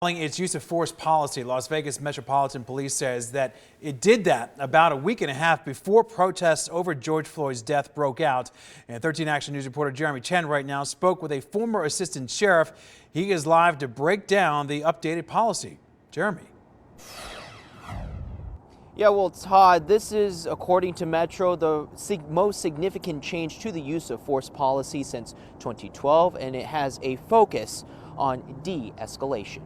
Its use of force policy. Las Vegas Metropolitan Police says that it did that about a week and a half before protests over George Floyd's death broke out. And 13 Action News reporter Jeremy Chen right now spoke with a former assistant sheriff. He is live to break down the updated policy. Jeremy. Yeah, well, Todd, this is, according to Metro, the most significant change to the use of force policy since 2012, and it has a focus on de-escalation.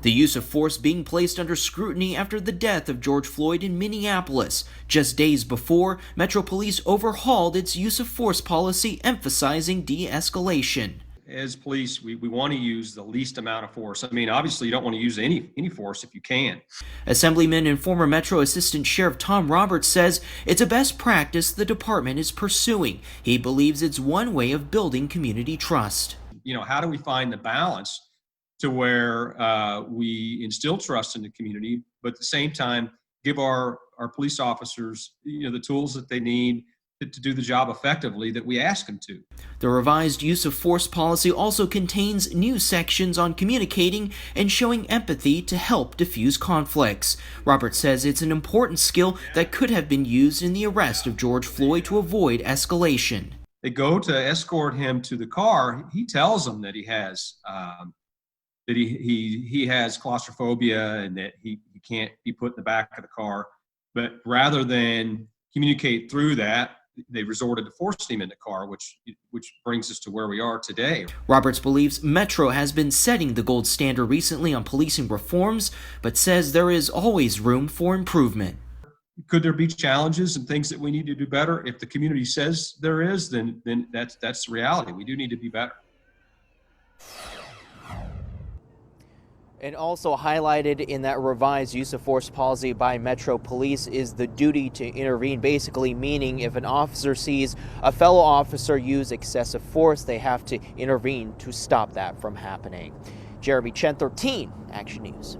The use of force being placed under scrutiny after the death of George Floyd in Minneapolis. Just days before, Metro Police overhauled its use of force policy, emphasizing de-escalation. As police, we want to use the least amount of force. I mean, obviously, you don't want to use any force if you can. Assemblyman and former Metro Assistant Sheriff Tom Roberts says it's a best practice the department is pursuing. He believes it's one way of building community trust. You know, how do we find the balance to where we instill trust in the community, but at the same time give our police officers, the tools that they need to do the job effectively that we ask them to. The revised use of force policy also contains new sections on communicating and showing empathy to help diffuse conflicts. Roberts says it's an important skill that could have been used in the arrest of George Floyd to avoid escalation. They go to escort him to the car. He tells them that he has he has claustrophobia and that he can't be put in the back of the car. But rather than communicate through that, they resorted to forcing him in the car, which brings us to where we are today. Roberts believes Metro has been setting the gold standard recently on policing reforms, but says there is always room for improvement. Could there be challenges and things that we need to do better? If the community says there is, then that's reality. We do need to be better. And also highlighted in that revised use of force policy by Metro Police is the duty to intervene, basically meaning if an officer sees a fellow officer use excessive force, they have to intervene to stop that from happening. Jeremy Chen, 13 Action News.